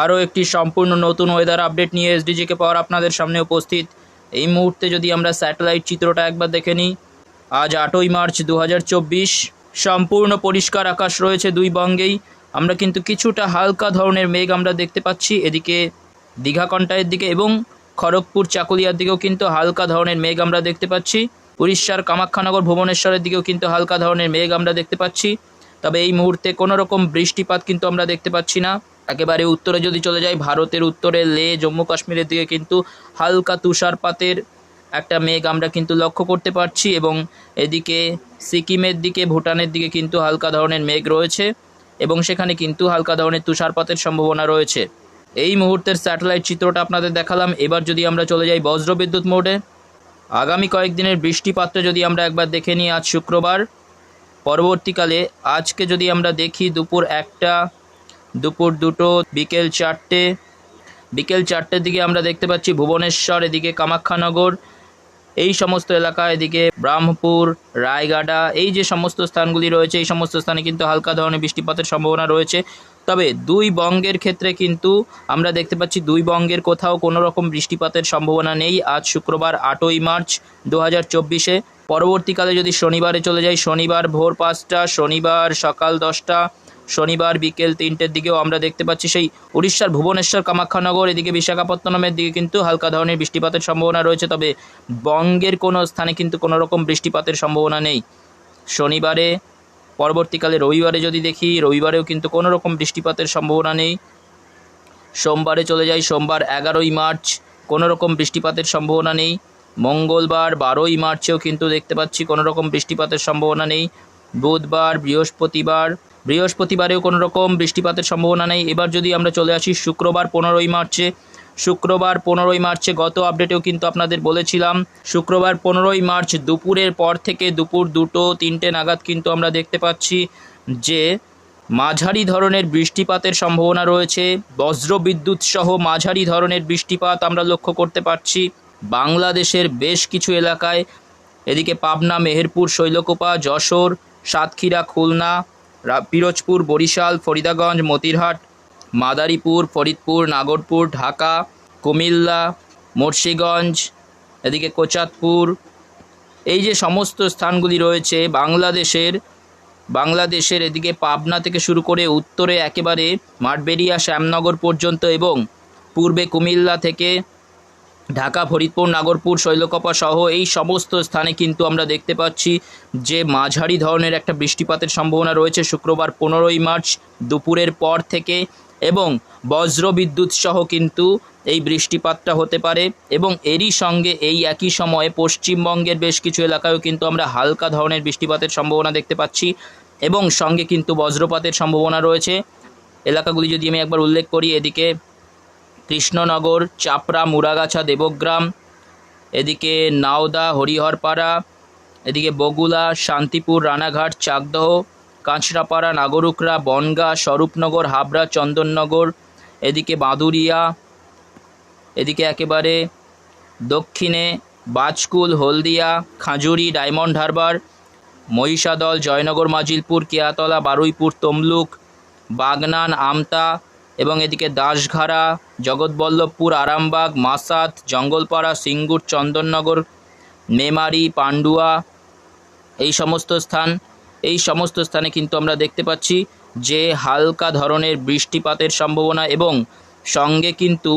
আরও একটি সম্পূর্ণ নতুন ওয়েদার আপডেট নিয়ে এসডিজিকে পাওয়ার আপনাদের সামনে উপস্থিত। এই মুহূর্তে যদি আমরা স্যাটেলাইট চিত্রটা একবার দেখে নিই, আজ 8ই মার্চ 2024, সম্পূর্ণ পরিষ্কার আকাশ রয়েছে দুই বঙ্গেই। আমরা কিন্তু কিছুটা হালকা ধরনের মেঘ আমরা দেখতে পাচ্ছি এদিকে দীঘাকণ্ঠায়ের দিকে, এবং খড়গপুর চাকুলিয়ার দিকেও কিন্তু হালকা ধরনের মেঘ আমরা দেখতে পাচ্ছি। উড়িষ্যার কামাখ্যানগর ভুবনেশ্বরের দিকেও কিন্তু হালকা ধরনের মেঘ আমরা দেখতে পাচ্ছি। তবে এই মুহূর্তে কোনো রকম বৃষ্টিপাত কিন্তু আমরা দেখতে পাচ্ছি না। একেবারে উত্তরে যদি চলে যাই, ভারতের উত্তরে লে, জম্মু কাশ্মীরের দিকে কিন্তু হালকা তুষারপাতের একটা মেঘ আমরা কিন্তু লক্ষ্য করতে পারছি, এবং এদিকে সিকিমের দিকে, ভুটানের দিকে কিন্তু হালকা ধরনের মেঘ রয়েছে, এবং সেখানে কিন্তু হালকা ধরনের তুষারপাতের সম্ভাবনা রয়েছে। এই মুহূর্তের স্যাটেলাইট চিত্রটা আপনাদের দেখালাম। এবার যদি আমরা চলে যাই বজ্রবিদ্যুৎ মোডে, আগামী কয়েকদিনের বৃষ্টিপাতটা যদি আমরা একবার দেখে নিই, আজ শুক্রবার, পরবর্তীকালে আজকে যদি আমরা দেখি দুপুর 1টা, দুপুর 2টো, বিকেল 4টে, বিকেল 4টের দিকে আমরা দেখতে পাচ্ছি ভুবনেশ্বর, এদিকে কামাখ্যানগর, এই সমস্ত এলাকা, এদিকে ব্রহ্মপুর, রায়গাডা, এই যে সমস্ত স্থানগুলি রয়েছে, এই সমস্ত স্থানে কিন্তু হালকা ধরনের বৃষ্টিপাতের সম্ভাবনা রয়েছে। তবে দুই বঙ্গের ক্ষেত্রে কিন্তু আমরা দেখতে পাচ্ছি দুই বঙ্গের কোথাও কোনো রকম বৃষ্টিপাতের সম্ভাবনা নেই আজ শুক্রবার 8ই মার্চ 2024-এ। পরবর্তীকালে যদি শনিবারে চলে যাই, শনিবার ভোর 5টা, শনিবার সকাল 10টা, শনিবার বিকেল 3টের দিকেও আমরা দেখতে পাচ্ছি সেই উড়িষ্যার ভুবনেশ্বর, কামাখ্যানগর, এদিকে বিশাখাপত্তনমের দিকে কিন্তু হালকা ধরনের বৃষ্টিপাতের সম্ভাবনা রয়েছে। তবে বঙ্গের কোনো স্থানে কিন্তু কোনো রকম বৃষ্টিপাতের সম্ভাবনা নেই শনিবারে। পরবর্তীকালে রবিবারে যদি দেখি, রবিবারেও কিন্তু কোনো রকম বৃষ্টিপাতের সম্ভাবনা নেই। সোমবারে চলে যাই, সোমবার 11ই মার্চ, কোনো রকম বৃষ্টিপাতের সম্ভাবনা নেই। মঙ্গলবার 12ই মার্চেও কিন্তু দেখতে পাচ্ছি কোনো রকম বৃষ্টিপাতের সম্ভাবনা নেই। বুধবার, বৃহস্পতিবারেও কোনো রকম বৃষ্টিপাতের সম্ভাবনা নেই। এবার যদি আমরা চলে আসি শুক্রবার 15ই মার্চে, শুক্রবার 15ই মার্চে গত আপডেটেও কিন্তু আপনাদের বলেছিলাম, শুক্রবার 15ই মার্চ দুপুরের পর থেকে দুপুর 2টো 3টে নাগাদ কিন্তু আমরা দেখতে পাচ্ছি যে মাঝারি ধরনের বৃষ্টিপাতের সম্ভাবনা রয়েছে। বজ্রবিদ্যুৎ সহ মাঝারি ধরনের বৃষ্টিপাত আমরা লক্ষ্য করতে পারছি বাংলাদেশের বেশ কিছু এলাকায়, এদিকে পাবনা, মেহেরপুর, শৈলকুপা, যশোর, সাতক্ষীরা, খুলনা, পিরোজপুর, বরিশাল, ফরিদাগঞ্জ, মতিরহাট, মাদারীপুর, ফরিদপুর, নাগরপুর, ঢাকা, কুমিল্লা, মুন্সিগঞ্জ, এদিকে কোচাতপুর, এই যে সমস্ত স্থানগুলি রয়েছে বাংলাদেশের এদিকে পাবনা থেকে শুরু করে উত্তরে একেবারে মাঠবেড়িয়া, শ্যামনগর পর্যন্ত, এবং পূর্বে কুমিল্লা থেকে ঢাকা, ফরিদপুর, নাগরপুর, শৈলকুপা সহ এই সমস্ত স্থানে কিন্তু আমরা দেখতে পাচ্ছি যে মাঝারি ধরনের একটা বৃষ্টিপাতের সম্ভাবনা রয়েছে শুক্রবার 15ই মার্চ দুপুরের পর থেকে, এবং বজ্রবিদ্যুৎ সহ কিন্তু এই বৃষ্টিপাতটা হতে পারে। এবং এরই সঙ্গে এই একই সময়ে পশ্চিমবঙ্গের বেশ কিছু এলাকায়ও কিন্তু আমরা হালকা ধরনের বৃষ্টিপাতের সম্ভাবনা দেখতে পাচ্ছি, এবং সঙ্গে কিন্তু বজ্রপাতের সম্ভাবনা রয়েছে। এলাকাগুলি যদি আমি একবার উল্লেখ করি, এদিকে কৃষ্ণনগর, চাপড়া, মুরাগাছা, দেবগ্রাম, এদিকে নাওদা, হরিহরপাড়া, এদিকে বগুলা, শান্তিপুর, রানাঘাট, চাকদহ, কাঁচরাপাড়া, নাগরুকরা, বনগাঁ, স্বরূপনগর, হাবড়া, চন্দননগর, এদিকে বাঁদুরিয়া, এদিকে একেবারে দক্ষিণে বাজকুল, হলদিয়া, খাজুরি, ডায়মন্ড হারবার, মহিষাদল, জয়নগর, মাজিলপুর, কেয়াতলা, বারুইপুর, তমলুক, বাগনান, আমতা, এবং এদিকে দাসঘাড়া, জগৎবল্লভপুর, আরামবাগ, মাসাত, জঙ্গলপাড়া, সিঙ্গুর, চন্দননগর, মেমারি, পান্ডুয়া, এই সমস্ত স্থানে কিন্তু আমরা দেখতে পাচ্ছি যে হালকা ধরনের বৃষ্টিপাতের সম্ভাবনা, এবং সঙ্গে কিন্তু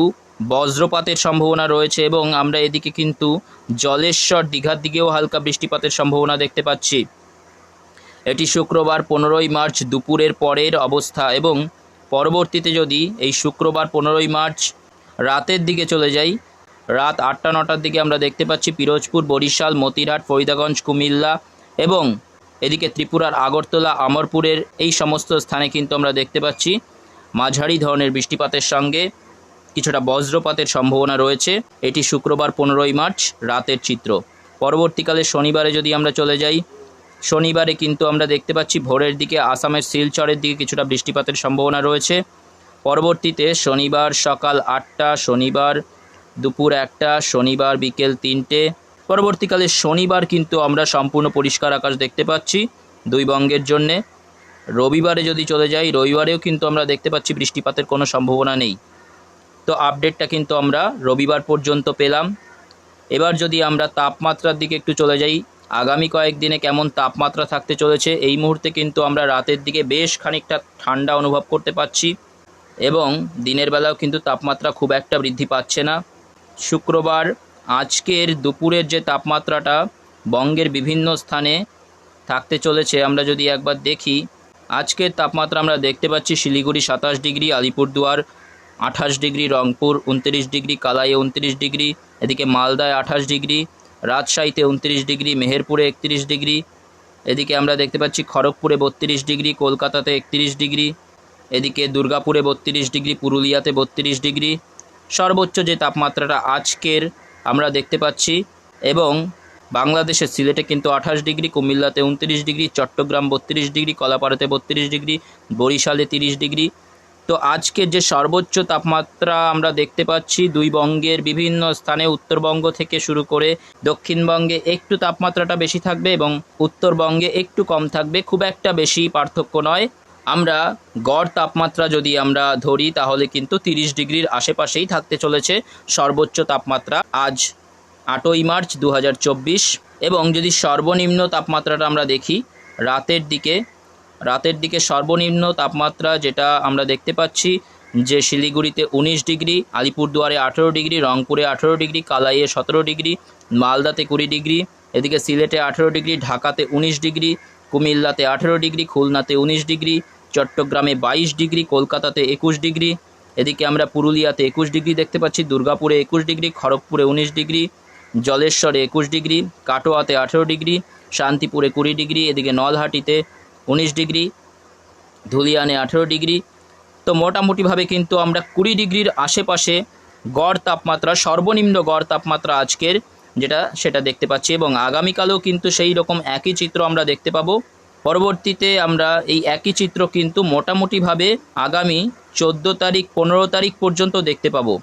বজ্রপাতের সম্ভাবনা রয়েছে। এবং আমরা এদিকে কিন্তু জলেশ্বর, দীঘার দিকেও হালকা বৃষ্টিপাতের সম্ভাবনা দেখতে পাচ্ছি। এটি শুক্রবার 15ই মার্চ দুপুরের পরের অবস্থা। এবং পরবর্তীতে যদি এই শুক্রবার 15ই মার্চ রাতের দিকে চলে যাই, রাত 8টা 9টার দিকে আমরা দেখতে পাচ্ছি পিরোজপুর, বরিশাল, মতিরহাট, ফরিদাগঞ্জ, কুমিল্লা, এবং এদিকে ত্রিপুরার আগরতলা, আমরপুরের এই সমস্ত স্থানে কিন্তু আমরা দেখতে পাচ্ছি মাঝারি ধরনের বৃষ্টিপাতের সঙ্গে কিছুটা বজ্রপাতের সম্ভাবনা রয়েছে। এটি শুক্রবার 15ই মার্চ রাতের চিত্র। পরবর্তীকালে শনিবারে যদি আমরা চলে যাই, শনিবারে কিন্তু আমরা দেখতে পাচ্ছি ভোরের দিকে আসামের শিলচরের দিকে কিছুটা বৃষ্টিপাতের সম্ভাবনা রয়েছে। পরবর্তীতে শনিবার সকাল 8টা, শনিবার দুপুর 1টা, শনিবার বিকেল 3টে, পরবর্তীকালে শনিবার কিন্তু আমরা সম্পূর্ণ পরিষ্কার আকাশ দেখতে পাচ্ছি দুই বঙ্গের জন্যে। রবিবারে যদি চলে যাই, রবিবারেও কিন্তু আমরা দেখতে পাচ্ছি বৃষ্টিপাতের কোনো সম্ভাবনা নেই। তো আপডেটটা কিন্তু আমরা রবিবার পর্যন্ত পেলাম। এবার যদি আমরা তাপমাত্রার দিকে একটু চলে যাই, আগামী কয়েকদিনে কেমন তাপমাত্রা থাকতে চলেছে। এই মুহূর্তে কিন্তু আমরা রাতের দিকে বেশ খানিকটা ঠান্ডা অনুভব করতে পারছি এবং দিনের বেলাও কিন্তু তাপমাত্রা খুব একটা বৃদ্ধি পাচ্ছে না। শুক্রবার আজকের দুপুরের যে তাপমাত্রাটা বঙ্গের বিভিন্ন স্থানে থাকতে চলেছে, আমরা যদি একবার দেখি, আজকের তাপমাত্রা আমরা দেখতে পাচ্ছি Siliguri 27 degree, Alipurduar 28 degree, Rangpur 29 degree, কালাইয়ে 29 ডিগ্রি, এদিকে মালদায় 28 ডিগ্রি, রাজশাহীতে 29 ডিগ্রি, মেহেরপুরে 31 ডিগ্রি, এদিকে আমরা দেখতে পাচ্ছি খড়গপুরে 32 ডিগ্রি, কলকাতাতে 31 ডিগ্রি, এদিকে দুর্গাপুরে 32 ডিগ্রি, পুরুলিয়াতে 32 ডিগ্রি সর্বোচ্চ যে তাপমাত্রাটা আজকের আমরা দেখতে পাচ্ছি। এবং বাংলাদেশের সিলেটে কিন্তু 28 ডিগ্রি, কুমিল্লাতে 29 ডিগ্রি, চট্টগ্রাম 32 ডিগ্রি, কলাপাড়াতে 32 ডিগ্রি, বরিশালে 30 ডিগ্রি। তো আজকের যে সর্বোচ্চ তাপমাত্রা আমরা দেখতে পাচ্ছি দুই বঙ্গের বিভিন্ন স্থানে, উত্তরবঙ্গ থেকে শুরু করে দক্ষিণবঙ্গে একটু তাপমাত্রাটা বেশি থাকবে এবং উত্তরবঙ্গে একটু কম থাকবে, খুব একটা বেশি পার্থক্য নয়। আমরা গড় তাপমাত্রা যদি আমরা ধরি তাহলে কিন্তু 30 ডিগ্রির আশেপাশেই থাকতে চলেছে সর্বোচ্চ তাপমাত্রা আজ 8ই মার্চ 2024। এবং যদি সর্বনিম্ন তাপমাত্রাটা আমরা দেখি, রাতের দিকে সর্বনিম্ন তাপমাত্রা যেটা আমরা দেখতে পাচ্ছি যে শিলিগুড়িতে 19 ডিগ্রি, আলিপুরদুয়ারে 18 ডিগ্রি, রংপুরে 18 ডিগ্রি, কালাইয়ে 17 ডিগ্রি, মালদাতে 20 ডিগ্রি, এদিকে সিলেটে 18 ডিগ্রি, ঢাকাতে 19 ডিগ্রি, কুমিল্লাতে 18 ডিগ্রি, খুলনাতে 19 ডিগ্রি, চট্টগ্রামে 22 ডিগ্রি, কলকাতাতে 21 ডিগ্রি, এদিকে আমরা পুরুলিয়াতে 21 ডিগ্রি দেখতে পাচ্ছি, দুর্গাপুরে 21 ডিগ্রি, খড়গপুরে 19 ডিগ্রি, জলেশ্বরে 21 ডিগ্রি, কাটোয়াতে 18 ডিগ্রি, শান্তিপুরে 20 ডিগ্রি, এদিকে নলহাটিতে 19 ডিগ্রি, ধুলিয়ানে 18 ডিগ্রি। তো মোটামুটিভাবে কিন্তু আমরা 20 ডিগ্রির আশেপাশে গড় তাপমাত্রা, সর্বনিম্ন গড় তাপমাত্রা আজকের সেটা দেখতে পাচ্ছি এবং আগামীকালেও কিন্তু সেই রকম একই চিত্র আমরা দেখতে পাবো। পরবর্তীতে আমরা এই একই চিত্র কিন্তু মোটামুটিভাবে আগামী 14 তারিখ 15 তারিখ পর্যন্ত দেখতে পাবো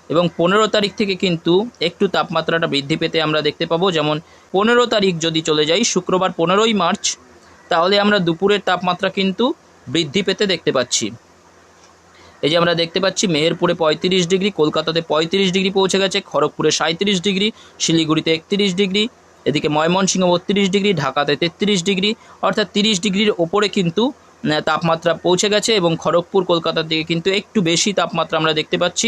এবং 15 তারিখ থেকে কিন্তু একটু তাপমাত্রাটা বৃদ্ধি পেতে আমরা দেখতে পাবো। যেমন 15 তারিখ যদি চলে যাই, শুক্রবার 15ই মার্চ, তাহলে আমরা দুপুরের তাপমাত্রা কিন্তু বৃদ্ধি পেতে দেখতে পাচ্ছি। এই যে আমরা দেখতে পাচ্ছি মেহেরপুরে 35 ডিগ্রি, কলকাতাতে 35 ডিগ্রি পৌঁছে গেছে, খড়গপুরে 37 ডিগ্রি, শিলিগুড়িতে 31 ডিগ্রি, এদিকে ময়মনসিংহ 32 ডিগ্রি, ঢাকাতে 33 ডিগ্রি, অর্থাৎ 30 ডিগ্রির ওপরে কিন্তু তাপমাত্রা পৌঁছে গেছে এবং খড়গপুর কলকাতার দিকে কিন্তু একটু বেশি তাপমাত্রা আমরা দেখতে পাচ্ছি,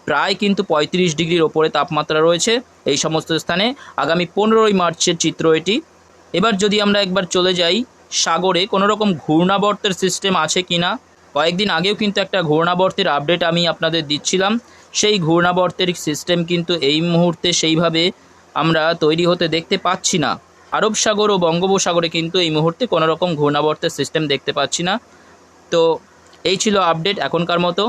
প্রায় কিন্তু 35 ডিগ্রির ওপরে তাপমাত্রা রয়েছে এই সমস্ত স্থানে। আগামী 15ই মার্চের চিত্র এটি। এবার যদি আমরা একবার চলে যাই সাগরে, কোনো রকম ঘূর্ণাবর্তের সিস্টেম আছে কি না। কয়েকদিন আগেও কিন্তু একটা ঘূর্ণাবর্তের আপডেট আমি আপনাদের দিচ্ছিলাম, সেই ঘূর্ণাবর্তের সিস্টেম কিন্তু এই মুহূর্তে সেইভাবে আমরা তৈরি হতে দেখতে পাচ্ছি না। আরব সাগর ও বঙ্গোপসাগরে কিন্তু এই মুহূর্তে কোনো রকম ঘূর্ণাবর্তের সিস্টেম দেখতে পাচ্ছি না। তো এই ছিল আপডেট এখনকার মতো।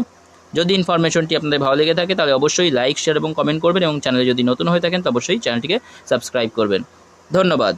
যদি ইনফরমেশনটি আপনাদের ভালো লেগে থাকে তাহলে অবশ্যই লাইক, শেয়ার এবং কমেন্ট করবেন এবং চ্যানেলে যদি নতুন হয়ে থাকেন তো অবশ্যই চ্যানেলটিকে সাবস্ক্রাইব করবেন। ধন্যবাদ।